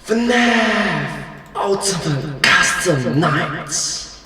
FNAF Ultimate Custom Nights.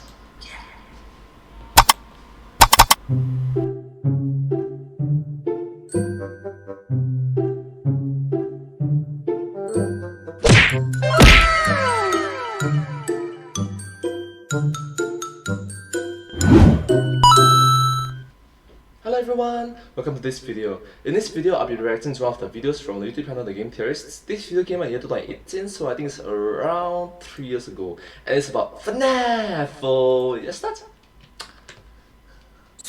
Hello everyone, welcome to this video. In this video, I'll be reacting to one of the videos from the YouTube channel The Game Theorists. This video came out in year 2018, so I think it's around 3 years ago. And it's about FNAF. So, let's start.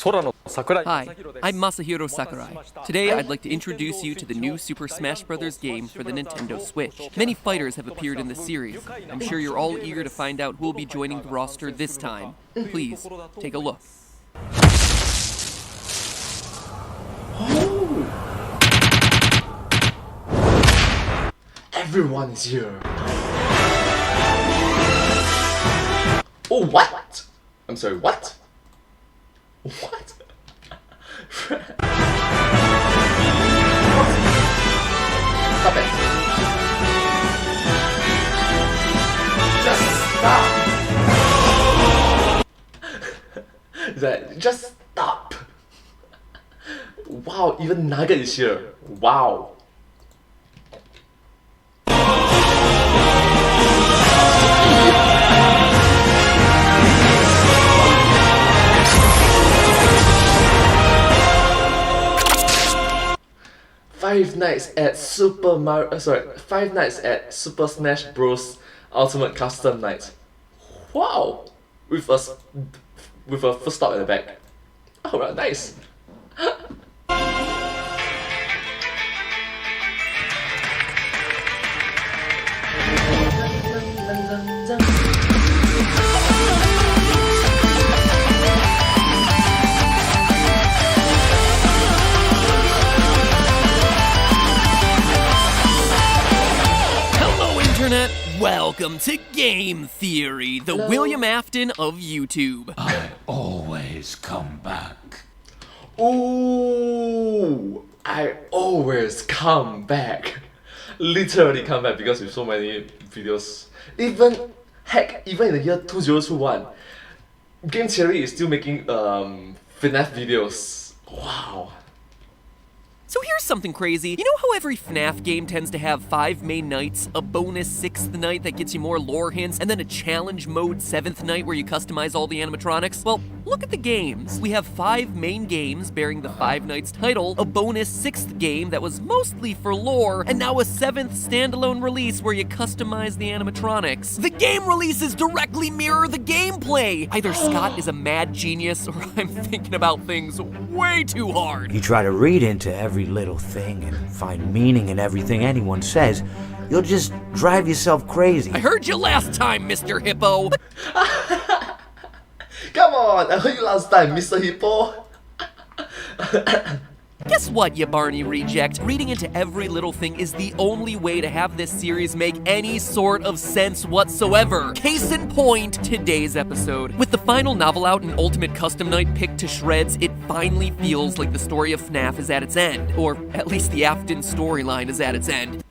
Hi, I'm Masahiro Sakurai. Today I'd like to introduce you to the new Super Smash Bros. Game for the Nintendo Switch. Many fighters have appeared in the series. I'm sure you're all eager to find out who will be joining the roster this time. Please, take a look. Oh! Everyone is here. Oh, what? I'm sorry, what? What? Stop it. Just stop. Just stop. Wow, even Nugget is here. Wow. Five Nights at Five Nights at Super Smash Bros. Ultimate Custom Night. Wow, with a full stop at the back. Alright, nice. Welcome to Game Theory, the William Afton of YouTube. I always come back. Ooh, I always come back. Literally come back because with so many videos. Even in the year 2021, Game Theory is still making FNAF videos. Wow. So here's something crazy. You know how every FNAF game tends to have 5 main nights, a bonus 6th night that gets you more lore hints, and then a challenge mode 7th night where you customize all the animatronics? Well, look at the games. We have 5 main games bearing the 5 nights title, a bonus 6th game that was mostly for lore, and now a 7th standalone release where you customize the animatronics. The game releases directly mirror the gameplay! Either Scott is a mad genius, or I'm thinking about things way too hard. You try to read into every little thing and find meaning in everything anyone says, you'll just drive yourself crazy. I heard you last time, Mr. Hippo! Come on, I heard you last time, Mr. Hippo. Guess what, you Barney reject? Reading into every little thing is the only way to have this series make any sort of sense whatsoever. Case in point, today's episode. With the final novel out and Ultimate Custom Night picked to shreds, it finally feels like the story of FNAF is at its end. Or at least the Afton storyline is at its end.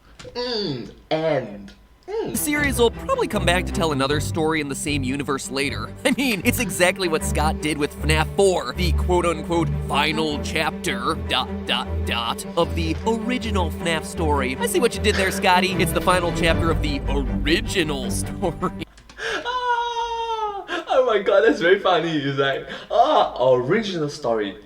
The series will probably come back to tell another story in the same universe later. I mean, it's exactly what Scott did with FNAF 4, the quote-unquote final chapter, of the original FNAF story. I see what you did there, Scotty. It's the final chapter of the original story. Oh my god, that's very funny. It's like, original story.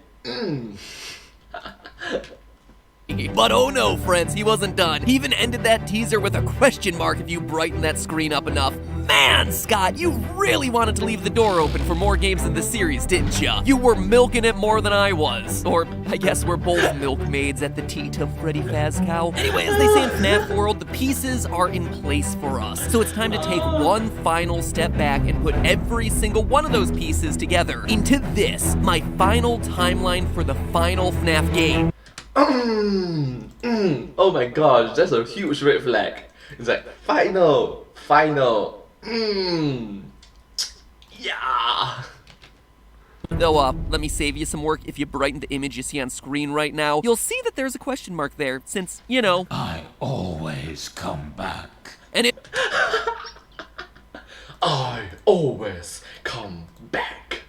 But oh no, friends, he wasn't done. He even ended that teaser with a question mark if you brighten that screen up enough. Man, Scott, you really wanted to leave the door open for more games in the series, didn't ya? You were milking it more than I was. Or, I guess we're both milkmaids at the teat of Freddy Fazcow. Anyway, as they say in FNAF World, the pieces are in place for us. So it's time to take one final step back and put every single one of those pieces together into this, my final timeline for the final FNAF game. Oh my gosh, that's a huge red flag. It's like, final. Yeah. Though, let me save you some work. If you brighten the image you see on screen right now, you'll see that there's a question mark there, since, you know... I always come back. And I always come back.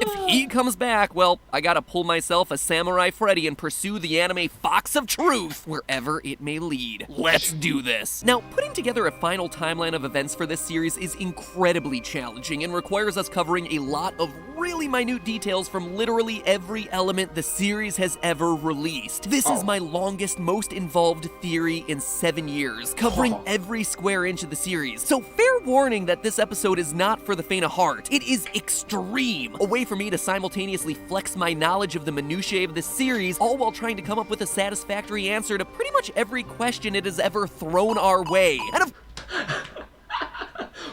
if he comes back, well, I gotta pull myself a Samurai Freddy and pursue the anime Fox of Truth wherever it may lead. Let's do this. Now, putting together a final timeline of events for this series is incredibly challenging and requires us covering a lot of really minute details from literally every element the series has ever released. This is my longest, most involved theory in 7 years, covering every square inch of the series. So fair warning that this episode is not for the faint of heart. It is extreme, a way for me to simultaneously flex my knowledge of the minutiae of the series, all while trying to come up with a satisfactory answer to pretty much every question it has ever thrown our way. And of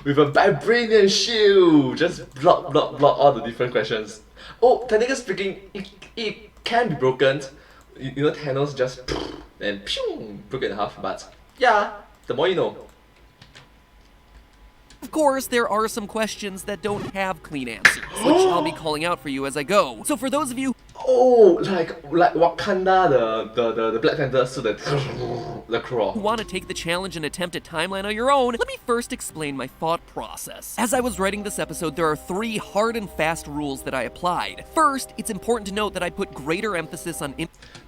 With a vibranium shield, just block all the different questions. Oh, technically speaking, it can be broken. You know, Thanos just and broke it in half. But yeah, the more you know. Of course, there are some questions that don't have clean answers, which I'll be calling out for you as I go. So for those of you Oh, like Wakanda, the Black Panther, so the claw. who want to take the challenge and attempt a timeline on your own, let me first explain my thought process. As I was writing this episode, there are 3 hard and fast rules that I applied. First, it's important to note that I put greater emphasis on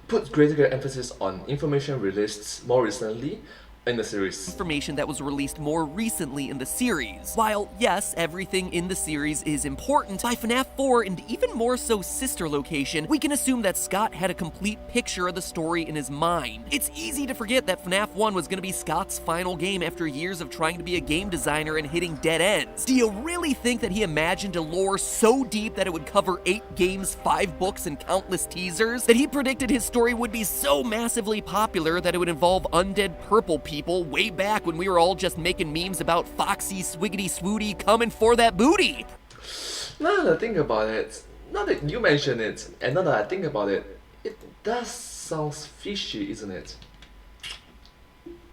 Put greater emphasis on information released more recently in the series. information that was released more recently in the series. While, yes, everything in the series is important, by FNAF 4 and even more so Sister Location, we can assume that Scott had a complete picture of the story in his mind. It's easy to forget that FNAF 1 was going to be Scott's final game after years of trying to be a game designer and hitting dead ends. Do you really think that he imagined a lore so deep that it would cover 8 games, 5 books, and countless teasers? That he predicted his story would be so massively popular that it would involve undead purple people way back when we were all just making memes about Foxy Swiggity Swooty coming for that booty? Now that I think about it, now that you mention it, and now that I think about it, it does sound fishy, isn't it?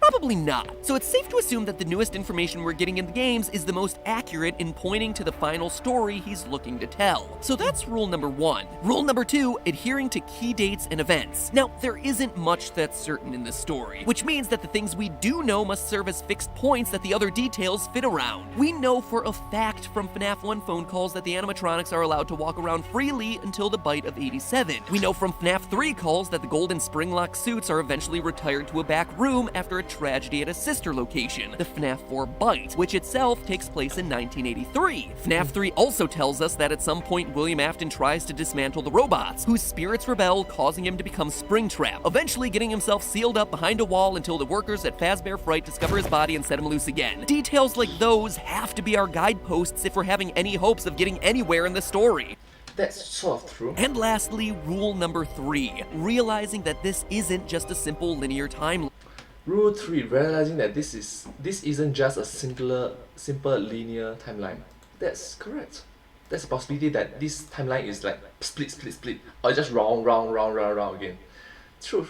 Probably not. So it's safe to assume that the newest information we're getting in the games is the most accurate in pointing to the final story he's looking to tell. So that's rule number 1. Rule number 2, adhering to key dates and events. Now, there isn't much that's certain in this story, which means that the things we do know must serve as fixed points that the other details fit around. We know for a fact from FNAF 1 phone calls that the animatronics are allowed to walk around freely until the bight of 87. We know from FNAF 3 calls that the golden spring-lock suits are eventually retired to a back room after a tragedy at a sister location, the FNAF 4 bight, which itself takes place in 1983. FNAF 3 also tells us that at some point William Afton tries to dismantle the robots, whose spirits rebel, causing him to become Springtrap, eventually getting himself sealed up behind a wall until the workers at Fazbear Fright discover his body and set him loose again. Details like those have to be our guideposts if we're having any hopes of getting anywhere in the story. That's sort of true. And lastly, rule number 3, realizing that this isn't just a simple linear timeline. Rule 3, realizing that this isn't just a simple linear timeline. That's correct. There's a possibility that this timeline is like split, or just round again. True.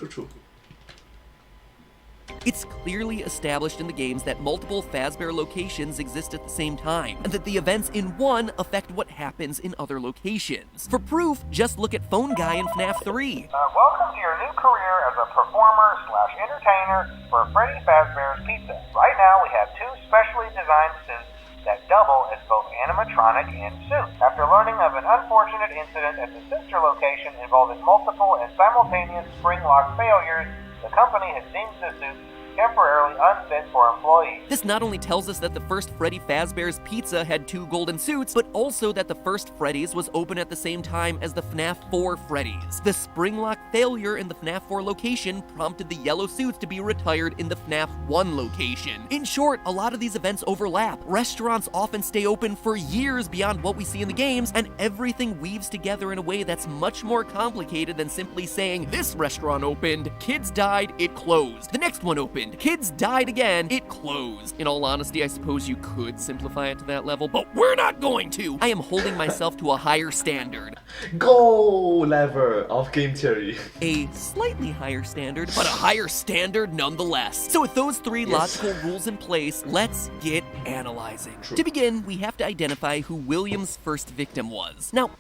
It's clearly established in the games that multiple Fazbear locations exist at the same time, and that the events in one affect what happens in other locations. For proof, just look at Phone Guy in FNAF 3. Welcome to your new career as a performer/entertainer for Freddy Fazbear's Pizza. Right now we have 2 specially designed suits that double as both animatronic and suit. After learning of an unfortunate incident at the sister location involving multiple and simultaneous spring lock failures, the company has deemed the suits temporarily unfit for employees. This not only tells us that the first Freddy Fazbear's Pizza had 2 golden suits, but also that the first Freddy's was open at the same time as the FNAF 4 Freddy's. The spring lock failure in the FNAF 4 location prompted the yellow suits to be retired in the FNAF 1 location. In short, a lot of these events overlap. Restaurants often stay open for years beyond what we see in the games, and everything weaves together in a way that's much more complicated than simply saying, this restaurant opened, kids died, it closed. The next one opened, kids died again, it closed. In all honesty, I suppose you could simplify it to that level, but we're not going to. I am holding myself to a higher standard. Go level of game theory. A slightly higher standard, but a higher standard nonetheless. So with those 3 logical rules in place, let's get analyzing. To begin, we have to identify who William's first victim was. Now,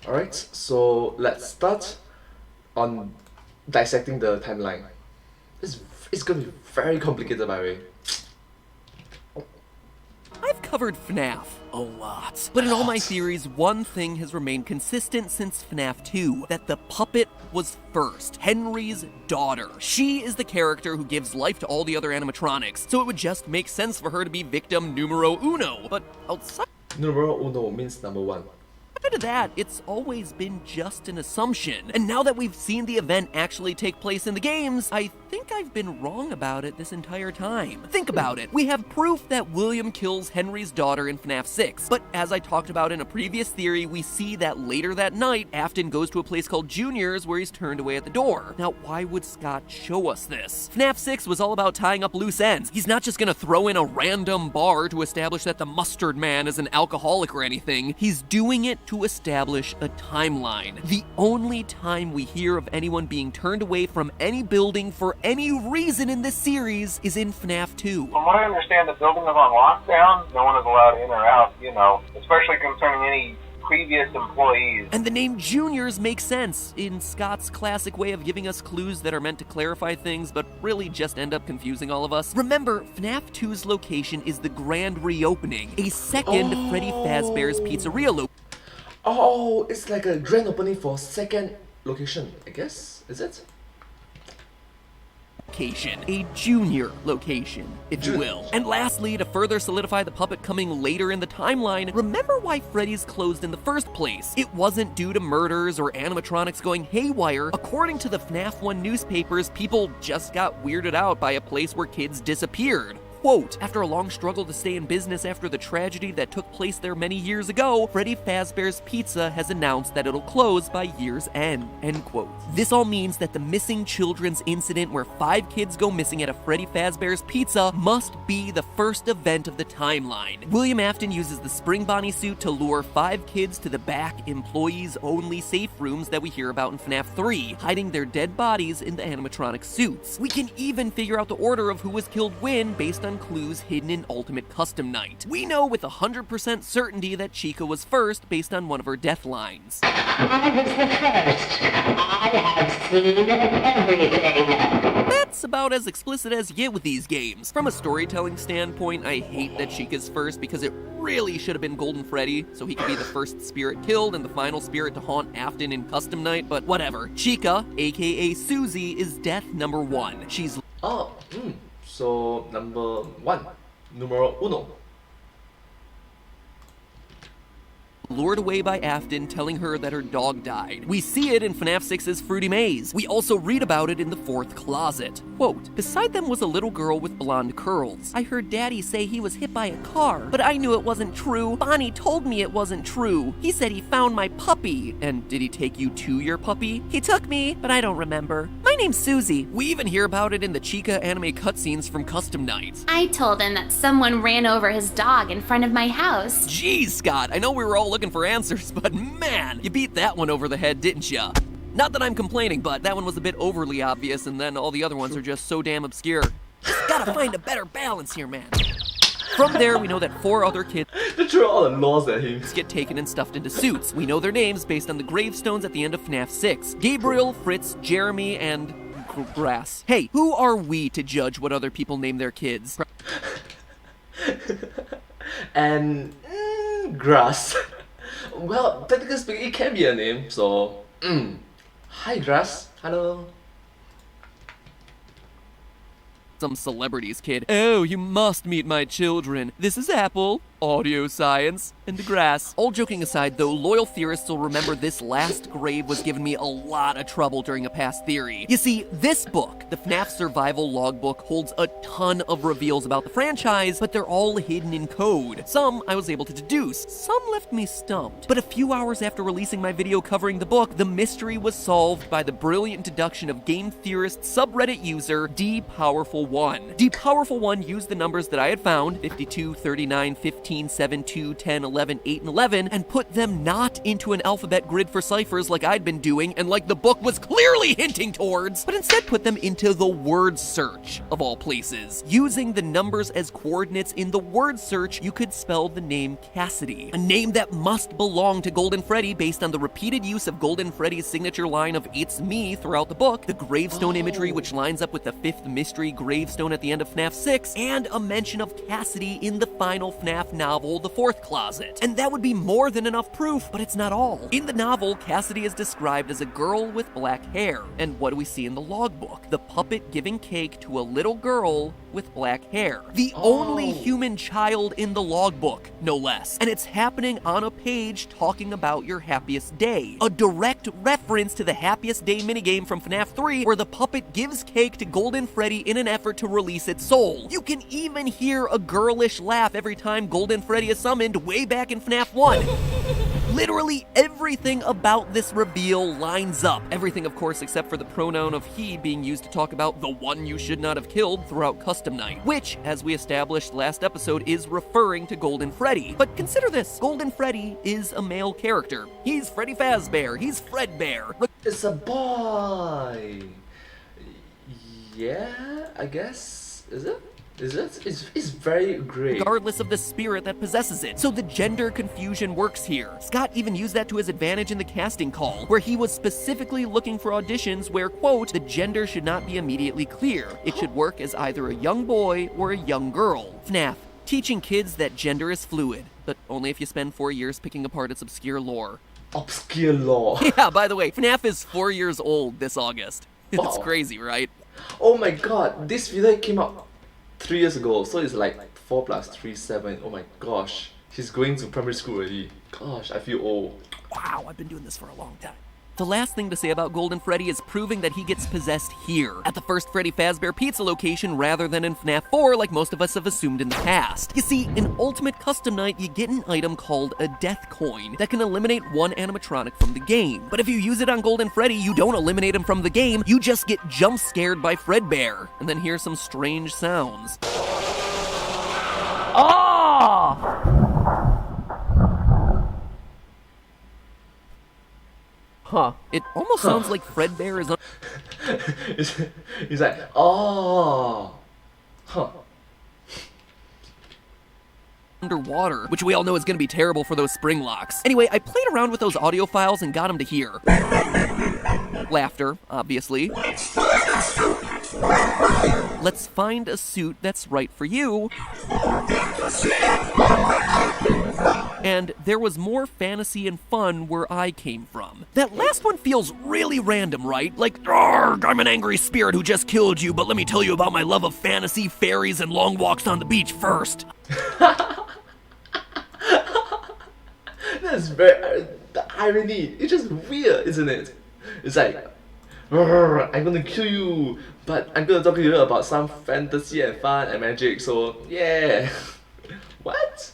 Alright, so let's start on dissecting the timeline. It's It's gonna be very complicated, by the way. I've covered FNAF a lot, but in all my theories, one thing has remained consistent since FNAF 2, that the puppet was first, Henry's daughter. She is the character who gives life to all the other animatronics, so it would just make sense for her to be victim numero uno. But outside Numero uno means number one. of that, it's always been just an assumption. And now that we've seen the event actually take place in the games, I think I've been wrong about it this entire time. Think about it. We have proof that William kills Henry's daughter in FNAF 6, but as I talked about in a previous theory, we see that later that night, Afton goes to a place called Junior's where he's turned away at the door. Now, why would Scott show us this? FNAF 6 was all about tying up loose ends. He's not just gonna throw in a random bar to establish that the Mustard Man is an alcoholic or anything. He's doing it to establish a timeline. The only time we hear of anyone being turned away from any building for any reason in this series is in FNAF 2. From what I understand, the building is on lockdown. No one is allowed in or out, especially concerning any previous employees. And the name Juniors makes sense in Scott's classic way of giving us clues that are meant to clarify things but really just end up confusing all of us. Remember, FNAF 2's location is the Grand Reopening, a second Freddy Fazbear's Pizzeria location. Oh, it's like a grand opening for second location, I guess. Is it? A junior location, if you will. And lastly, to further solidify the puppet coming later in the timeline, remember why Freddy's closed in the first place. It wasn't due to murders or animatronics going haywire. According to the FNAF 1 newspapers, people just got weirded out by a place where kids disappeared. Quote, after a long struggle to stay in business after the tragedy that took place there many years ago, Freddy Fazbear's Pizza has announced that it'll close by year's end, end quote. This all means that the missing children's incident where 5 kids go missing at a Freddy Fazbear's Pizza must be the first event of the timeline. William Afton uses the Spring Bonnie suit to lure 5 kids to the back, employees-only safe rooms that we hear about in FNAF 3, hiding their dead bodies in the animatronic suits. We can even figure out the order of who was killed when based on clues hidden in Ultimate Custom Night. We know with 100% certainty that Chica was first based on one of her death lines. I was the first. I have seen everything. That's about as explicit as you get with these games. From a storytelling standpoint, I hate that Chica's first because it really should have been Golden Freddy, so he could be the first spirit killed and the final spirit to haunt Afton in Custom Night, but whatever. Chica, aka Susie, is death number 1. She's So number 1, numero uno. lured away by Afton, telling her that her dog died. We see it in FNAF 6's Fruity Maze. We also read about it in the 4th closet. Quote, beside them was a little girl with blonde curls. I heard Daddy say he was hit by a car, but I knew it wasn't true. Bonnie told me it wasn't true. He said he found my puppy. And did he take you to your puppy? He took me, but I don't remember. My name's Susie. We even hear about it in the Chica anime cutscenes from Custom Night. I told him that someone ran over his dog in front of my house. Jeez, Scott, I know we were all looking for answers, but man, you beat that one over the head, didn't ya? Not that I'm complaining, but that one was a bit overly obvious, and then all the other ones are just so damn obscure. Gotta find a better balance here, man. From there, we know that 4 other kids They threw all the laws at him. get taken and stuffed into suits. We know their names based on the gravestones at the end of FNAF 6. Gabriel, Fritz, Jeremy, and Grass. Hey, who are we to judge what other people name their kids? And grass. Well, technically speaking, it can be a name. So, hi grass. Hello. Some celebrities, kid. Oh, you must meet my children. This is Apple, audio science, and grass. All joking aside, though, loyal theorists will remember this last grave was giving me a lot of trouble during a past theory. You see, this book, the FNAF Survival Logbook, holds a ton of reveals about the franchise, but they're all hidden in code. Some I was able to deduce, some left me stumped. But a few hours after releasing my video covering the book, the mystery was solved by the brilliant deduction of game theorist subreddit user D Powerful1. D Powerful1 used the numbers that I had found, 52, 39, 15, 15, 7, 2, 10, 11, 8, and 11, and put them not into an alphabet grid for ciphers like I'd been doing and like the book was clearly hinting towards, but instead put them into the word search, of all places. Using the numbers as coordinates in the word search, you could spell the name Cassidy, a name that must belong to Golden Freddy based on the repeated use of Golden Freddy's signature line of "It's me" throughout the book, the gravestone imagery which lines up with the 5th mystery gravestone at the end of FNAF 6, and a mention of Cassidy in the final FNAF novel, The Fourth Closet. And that would be more than enough proof, but it's not all. In the novel, Cassidy is described as a girl with black hair. And what do we see in the logbook? The puppet giving cake to a little girl with black hair. The only human child in the logbook, no less. And it's happening on a page talking about your happiest day. A direct reference to the happiest day minigame from FNAF 3, where the puppet gives cake to Golden Freddy in an effort to release its soul. You can even hear a girlish laugh every time Golden Freddy is summoned way back in FNAF 1. Literally everything about this reveal lines up. Everything, of course, except for the pronoun of he being used to talk about the one you should not have killed throughout Custom Night, which, as we established last episode, is referring to Golden Freddy. But consider this, Golden Freddy is a male character. He's Freddy Fazbear, he's Fredbear. It's a boy. Yeah, I guess. Is it? It's very great. Regardless of the spirit that possesses it. So the gender confusion works here. Scott even used that to his advantage in the casting call, where he was specifically looking for auditions where, quote, the gender should not be immediately clear. It should work as either a young boy or a young girl. FNAF, teaching kids that gender is fluid, but only if you spend 4 years picking apart its obscure lore. Obscure lore. Yeah, by the way, FNAF is 4 years old this August. It's crazy, right? Oh my god, this video came out 3 years ago, so it's like 4 plus 3, 7. Oh my gosh, he's going to primary school already. Gosh, I feel old. Wow, I've been doing this for a long time. The last thing to say about Golden Freddy is proving that he gets possessed here, at the first Freddy Fazbear Pizza location rather than in FNAF 4 like most of us have assumed in the past. You see, in Ultimate Custom Night, you get an item called a Death Coin that can eliminate one animatronic from the game. But if you use it on Golden Freddy, you don't eliminate him from the game, you just get jump scared by Fredbear, and then hear some strange sounds. Ah! Huh. It almost sounds like Fredbear is He's like, oh. Huh. underwater, which we all know is gonna be terrible for those spring locks. Anyway, I played around with those audio files and got him to hear. Laughter, obviously. Let's find a suit that's right for you. And there was more fantasy and fun where I came from. That last one feels really random, right? Like, "Arrgh, I'm an angry spirit who just killed you, but let me tell you about my love of fantasy, fairies, and long walks on the beach first." That's very the irony. It's just weird, isn't it? It's like, "Arrgh, I'm gonna kill you, but I'm gonna talk to you about some fantasy and fun and magic. So yeah." What?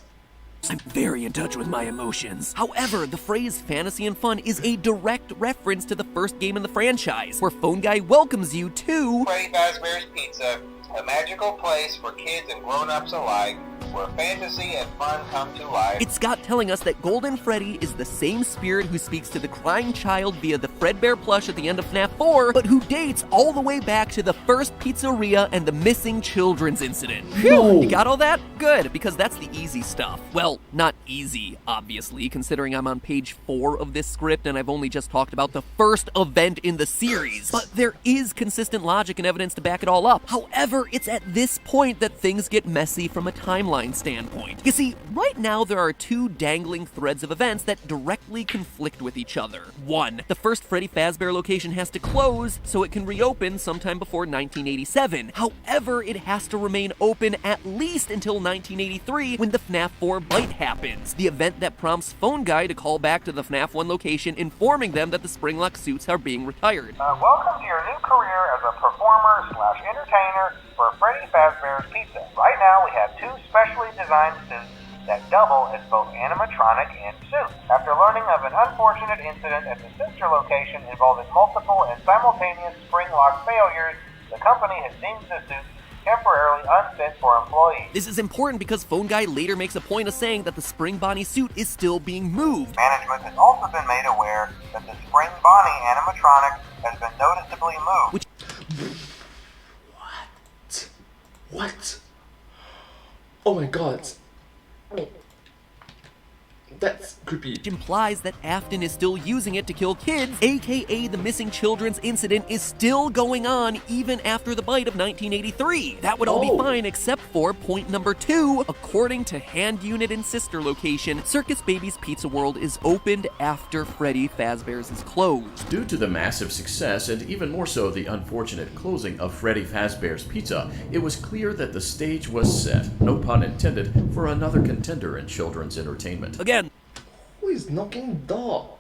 I'm very in touch with my emotions. However, the phrase fantasy and fun is a direct reference to the first game in the franchise, where Phone Guy welcomes you to Freddy Fazbear's Pizza, a magical place for kids and grown-ups alike, where fantasy and fun come to life. It's Scott telling us that Golden Freddy is the same spirit who speaks to the crying child via the Fredbear plush at the end of FNAF 4, but who dates all the way back to the first pizzeria and the missing children's incident. Phew, you got all that? Good, because that's the easy stuff. Well, not easy, obviously, considering I'm on page 4 of this script and I've only just talked about the first event in the series. But there is consistent logic and evidence to back it all up. However, it's at this point that things get messy from a timeline standpoint. You see, right now there are 2 dangling threads of events that directly conflict with each other. 1, the first Freddy Fazbear location has to close so it can reopen sometime before 1987. However, it has to remain open at least until 1983 when the FNAF 4 bight happens, the event that prompts Phone Guy to call back to the FNAF 1 location informing them that the Springlock suits are being retired. Welcome to your new career as a performer/entertainer for Freddy Fazbear's Pizza. Right now we have 2 specially designed suits that double as both animatronic and suit. After learning of an unfortunate incident at the sister location involving multiple and simultaneous spring lock failures, the company has deemed the suits temporarily unfit for employees. This is important because Phone Guy later makes a point of saying that the Spring Bonnie suit is still being moved. Management has also been made aware that the Spring Bonnie animatronic has been noticeably moved. What? Oh my god. That's creepy. Which implies that Afton is still using it to kill kids, aka the missing children's incident is still going on even after the bite of 1983. That would all be fine except for point number 2. According to Hand Unit and Sister Location, Circus Baby's Pizza World is opened after Freddy Fazbear's is closed. Due to the massive success and even more so the unfortunate closing of Freddy Fazbear's Pizza, it was clear that the stage was set, no pun intended, for another contender in children's entertainment. Again, Who is knocking the door?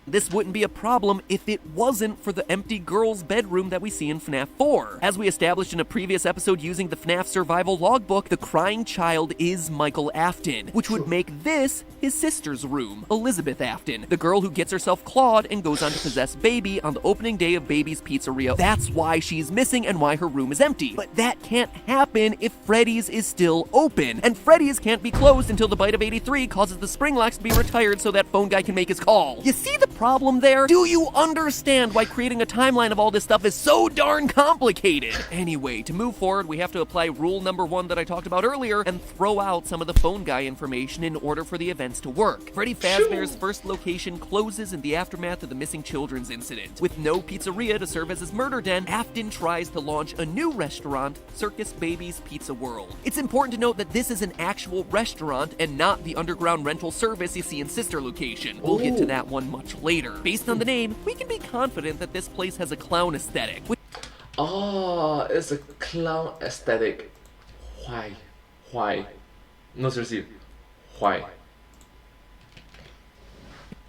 this wouldn't be a problem if it wasn't for the empty girl's bedroom that we see in FNAF 4. As we established in a previous episode using the FNAF survival logbook, the crying child is Michael Afton, which would make this his sister's room, Elizabeth Afton, the girl who gets herself clawed and goes on to possess Baby on the opening day of Baby's Pizzeria. That's why she's missing and why her room is empty. But that can't happen if Freddy's is still open, and Freddy's can't be closed until the bite of 83 causes the spring locks to be retired so that Phone Guy can make his call. You see the problem there? Do you understand why creating a timeline of all this stuff is so darn complicated? Anyway, to move forward, we have to apply rule number 1 that I talked about earlier and throw out some of the Phone Guy information in order for the events to work. Freddy Fazbear's first location closes in the aftermath of the missing children's incident. With no pizzeria to serve as his murder den, Afton tries to launch a new restaurant, Circus Baby's Pizza World. It's important to note that this is an actual restaurant and not the underground rental service you see in Sister Location. We'll get to that one much later. Based on the name, we can be confident that this place has a clown aesthetic. Oh, it's a clown aesthetic. Why? Why? No, seriously. Why?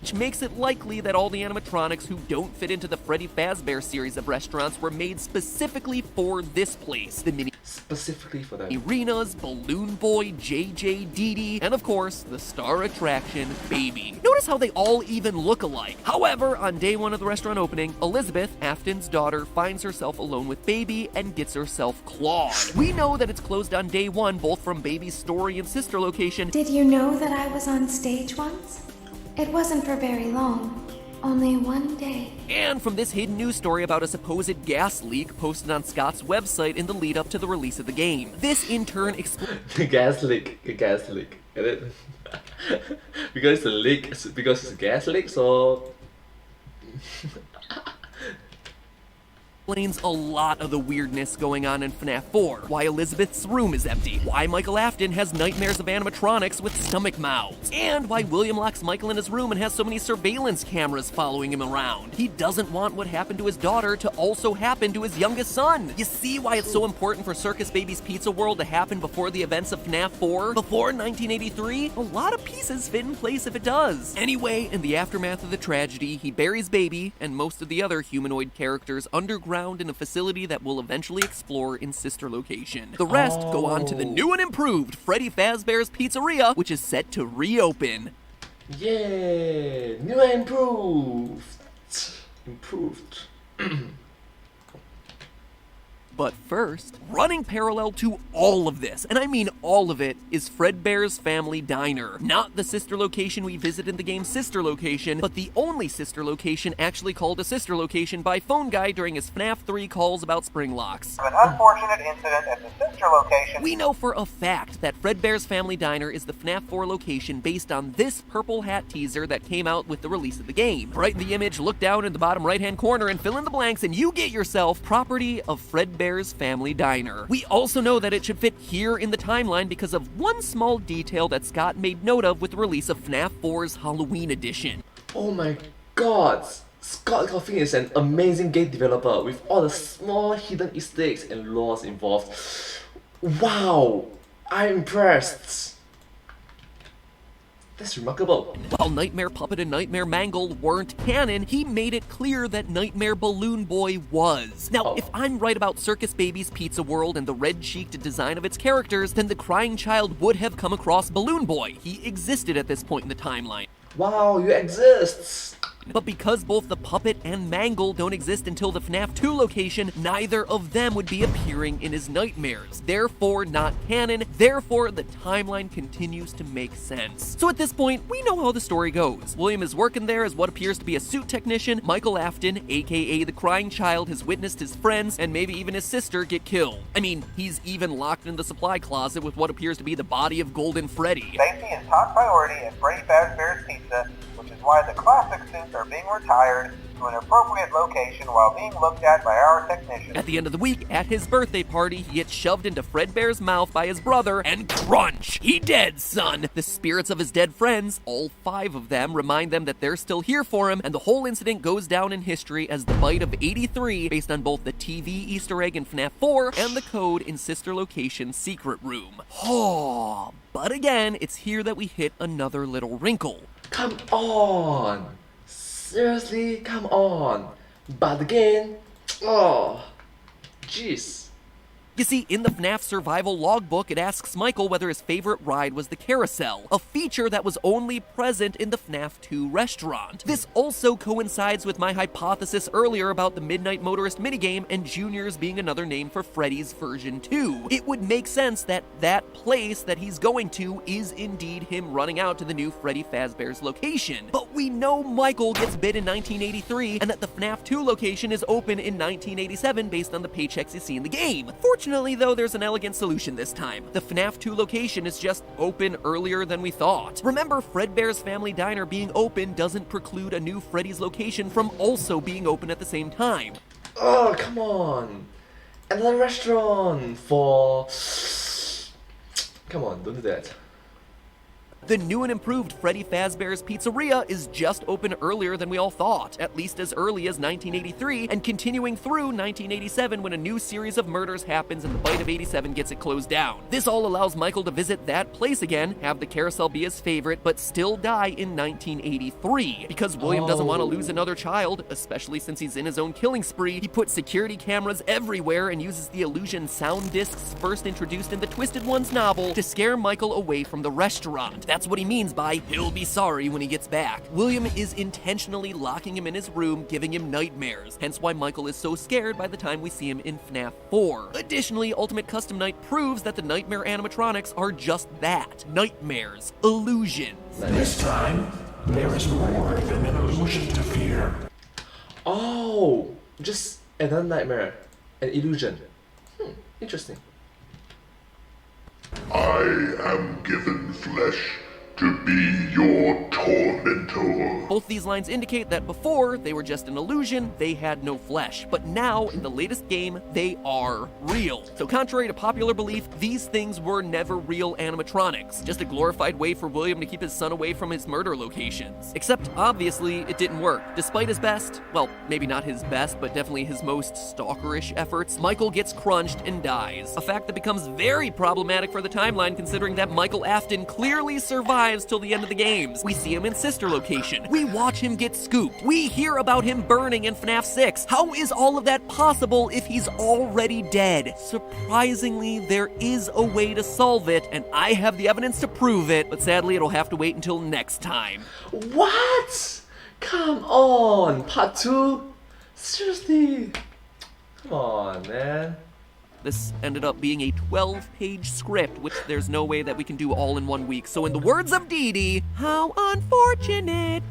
Which makes it likely that all the animatronics who don't fit into the Freddy Fazbear series of restaurants were made specifically for this place. The mini Specifically for that. arenas, Balloon Boy, JJ, Dee Dee, and of course, the star attraction, Baby. Notice how they all even look alike. However, on day 1 of the restaurant opening, Elizabeth, Afton's daughter, finds herself alone with Baby and gets herself clawed. We know that it's closed on day 1, both from Baby's story and Sister Location. Did you know that I was on stage once? It wasn't for very long. Only one day. And from this hidden news story about a supposed gas leak posted on Scott's website in the lead up to the release of the game. This in turn explains The gas leak. The gas leak. Get it? Because it's a leak. Because it's a gas leak, so. a lot of the weirdness going on in FNAF 4. Why Elizabeth's room is empty. Why Michael Afton has nightmares of animatronics with stomach mouths. And why William locks Michael in his room and has so many surveillance cameras following him around. He doesn't want what happened to his daughter to also happen to his youngest son. You see why it's so important for Circus Baby's Pizza World to happen before the events of FNAF 4? Before 1983? A lot of pieces fit in place if it does. Anyway, in the aftermath of the tragedy, he buries Baby and most of the other humanoid characters underground in a facility that we'll eventually explore in Sister Location. The rest go on to the new and improved Freddy Fazbear's Pizzeria, which is set to reopen. Yeah, new and improved. Improved. But first, running parallel to all of this, and I mean all of it, is Fredbear's Family Diner. Not the sister location we visit in the game Sister Location, but the only sister location actually called a sister location by Phone Guy during his FNAF 3 calls about spring locks. An unfortunate incident at the sister location. We know for a fact that Fredbear's Family Diner is the FNAF 4 location based on this purple hat teaser that came out with the release of the game. Right in the image, look down in the bottom right-hand corner and fill in the blanks and you get yourself property of Fredbear's Family Diner. We also know that it should fit here in the timeline because of one small detail that Scott made note of with the release of FNAF 4's Halloween edition. Oh my god! Scott Coffin is an amazing game developer with all the small hidden Easter eggs and laws involved. Wow! I'm impressed! That's remarkable. While Nightmare Puppet and Nightmare Mangle weren't canon, he made it clear that Nightmare Balloon Boy was. Now, if I'm right about Circus Baby's Pizza World and the red-cheeked design of its characters, then the crying child would have come across Balloon Boy. He existed at this point in the timeline. Wow, you exist! But because both the puppet and Mangle don't exist until the FNAF 2 location, neither of them would be appearing in his nightmares. Therefore, not canon. Therefore, the timeline continues to make sense. So at this point, we know how the story goes. William is working there as what appears to be a suit technician. Michael Afton, aka the crying child, has witnessed his friends and maybe even his sister get killed. I mean, he's even locked in the supply closet with what appears to be the body of Golden Freddy. Safety is top priority at Freddy Fazbear's Pizza, which is why the classic suits are being retired to an appropriate location while being looked at by our technicians. At the end of the week, at his birthday party, he gets shoved into Fredbear's mouth by his brother, and crunch! He dead, son! The spirits of his dead friends, all 5 of them, remind them that they're still here for him, and the whole incident goes down in history as the Bight of 83, based on both the TV Easter egg in FNAF 4 and the code in Sister Location's secret room. Oh, but again, it's here that we hit another little wrinkle. Come on! Seriously, come on! But again, oh, jeez. You see, in the FNAF survival logbook, it asks Michael whether his favorite ride was the carousel, a feature that was only present in the FNAF 2 restaurant. This also coincides with my hypothesis earlier about the Midnight Motorist minigame and Juniors being another name for Freddy's version 2. It would make sense that that place that he's going to is indeed him running out to the new Freddy Fazbear's location. But we know Michael gets bit in 1983 and that the FNAF 2 location is open in 1987 based on the paychecks you see in the game. Fortunately, though, there's an elegant solution this time. The FNAF 2 location is just open earlier than we thought. Remember, Fredbear's Family Diner being open doesn't preclude a new Freddy's location from also being open at the same time. Oh, come on! Another restaurant for... Come on, don't do that. The new and improved Freddy Fazbear's Pizzeria is just open earlier than we all thought, at least as early as 1983, and continuing through 1987 when a new series of murders happens and the Bight of 87 gets it closed down. This all allows Michael to visit that place again, have the carousel be his favorite, but still die in 1983. Because William doesn't want to lose another child, especially since he's in his own killing spree, he puts security cameras everywhere and uses the illusion sound discs first introduced in the Twisted Ones novel to scare Michael away from the restaurant. That's what he means by he'll be sorry when he gets back. William is intentionally locking him in his room, giving him nightmares, hence why Michael is so scared by the time we see him in FNAF 4. Additionally, Ultimate Custom Night proves that the nightmare animatronics are just that, nightmares, illusions. This time, there is more than an illusion to fear. Oh, just another nightmare, an illusion. Interesting. I am given flesh to be your tormentor. Both these lines indicate that before, they were just an illusion, they had no flesh. But now, in the latest game, they are real. So contrary to popular belief, these things were never real animatronics, just a glorified way for William to keep his son away from his murder locations. Except, obviously, it didn't work. Despite his best, well, maybe not his best, but definitely his most stalkerish efforts, Michael gets crunched and dies. A fact that becomes very problematic for the timeline considering that Michael Afton clearly survives till the end of the games. We see him in Sister Location. We watch him get scooped. We hear about him burning in FNAF 6. How is all of that possible if he's already dead? Surprisingly, there is a way to solve it, and I have the evidence to prove it, but sadly it'll have to wait until next time. What? Come on, part 2? Seriously? Come on, man. This ended up being a 12-page script, which there's no way that we can do all in 1 week. So in the words of Dee Dee, how unfortunate,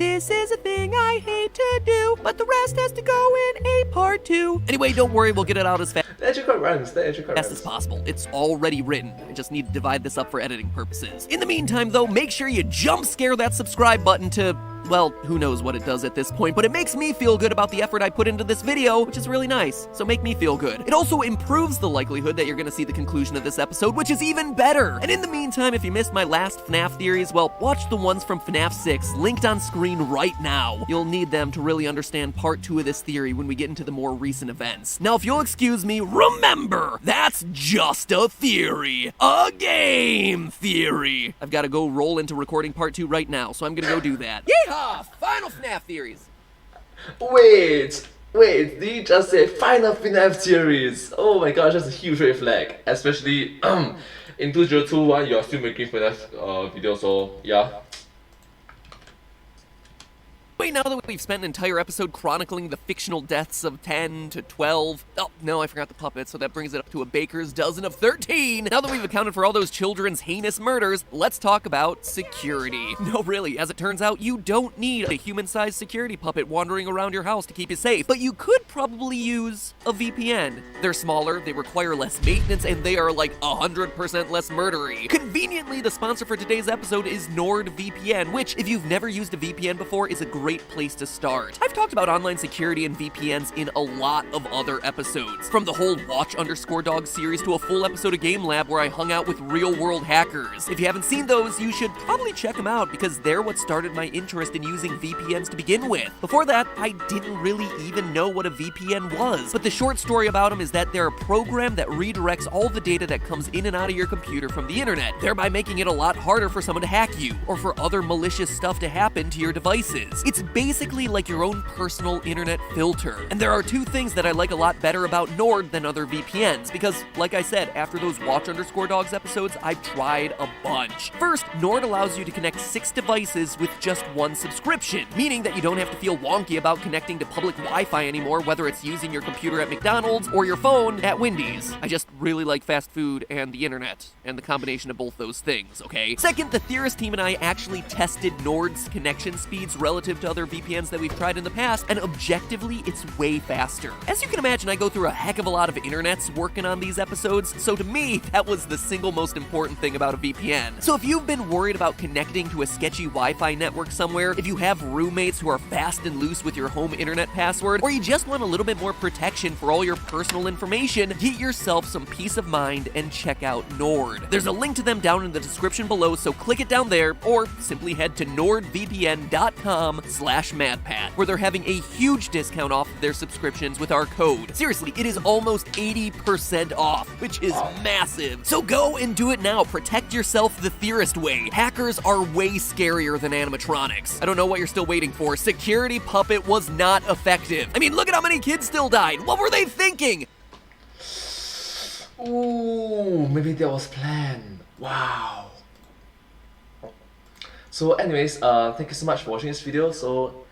this is a thing I hate to do, but the rest has to go in a part 2. Anyway, don't worry, we'll get it out as fast as possible. It's already written. I just need to divide this up for editing purposes. In the meantime, though, make sure you jump scare that subscribe button to... well, who knows what it does at this point, but it makes me feel good about the effort I put into this video, which is really nice, so make me feel good. It also improves the likelihood that you're gonna see the conclusion of this episode, which is even better. And in the meantime, if you missed my last FNAF theories, well, watch the ones from FNAF 6, linked on screen right now. You'll need them to really understand part 2 of this theory when we get into the more recent events. Now, if you'll excuse me, remember, that's just a theory. A game theory. I've gotta go roll into recording part 2 right now, so I'm gonna go do that. Yeehaw! Final FNAF theories! Wait, did you just say final FNAF theories? Oh my gosh, that's a huge red flag. Especially in 2021, you're still making FNAF videos, so yeah. Wait, now that we've spent an entire episode chronicling the fictional deaths of 10 to 12... Oh, no, I forgot the puppet, so that brings it up to a baker's dozen of 13. Now that we've accounted for all those children's heinous murders, let's talk about security. No, really, as it turns out, you don't need a human-sized security puppet wandering around your house to keep you safe, but you could probably use a VPN. They're smaller, they require less maintenance, and they are like 100% less murdery. Conveniently, the sponsor for today's episode is NordVPN, which, if you've never used a VPN before, is a great place to start. I've talked about online security and VPNs in a lot of other episodes, from the whole Watch_Dog series to a full episode of Game Lab where I hung out with real-world hackers. If you haven't seen those, you should probably check them out because they're what started my interest in using VPNs to begin with. Before that, I didn't really even know what a VPN was, but the short story about them is that they're a program that redirects all the data that comes in and out of your computer from the internet, thereby making it a lot harder for someone to hack you, or for other malicious stuff to happen to your devices. It's basically like your own personal internet filter. And there are two things that I like a lot better about Nord than other VPNs, because, like I said, after those Watch_Dogs episodes, I've tried a bunch. First, Nord allows you to connect 6 devices with just one subscription, meaning that you don't have to feel wonky about connecting to public Wi-Fi anymore, whether it's using your computer at McDonald's or your phone at Wendy's. I just really like fast food and the internet, and the combination of both those things, okay? Second, the Theorists team and I actually tested Nord's connection speeds relative to other VPNs that we've tried in the past, and objectively, it's way faster. As you can imagine, I go through a heck of a lot of internets working on these episodes, so to me, that was the single most important thing about a VPN. So if you've been worried about connecting to a sketchy Wi-Fi network somewhere, if you have roommates who are fast and loose with your home internet password, or you just want a little bit more protection for all your personal information, get yourself some peace of mind and check out Nord. There's a link to them down in the description below, so click it down there, or simply head to nordvpn.com/madpat, where they're having a huge discount off of their subscriptions with our code. Seriously, it is almost 80% off, which is massive. So go and do it now. Protect yourself the Theorist way. Hackers are way scarier than animatronics. I don't know what you're still waiting for. Security Puppet was not effective. I mean, look at how many kids still died. What were they thinking? Ooh, maybe that was planned. Wow. So anyways, thank you so much for watching this video. So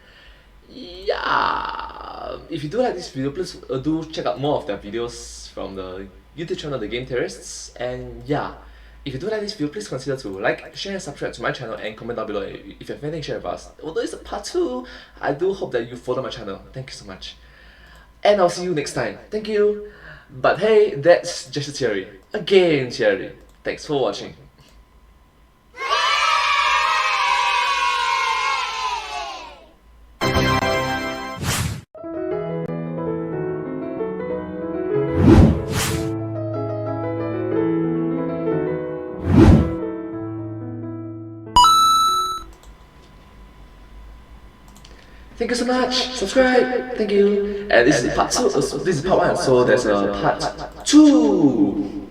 yeah, if you do like this video, please do check out more of their videos from the YouTube channel, The Game Theorists. And yeah, if you do like this video, please consider to like, share, and subscribe to my channel, and comment down below if you have anything to share with us. Although it's a part 2, I do hope that you follow my channel. Thank you so much, and I'll see you next time. Thank you. But hey, that's just a theory. A game theory. Thanks for watching. Thank you so much. Subscribe. Thank you. And this is part 2. This is part 1. So there's a part 2.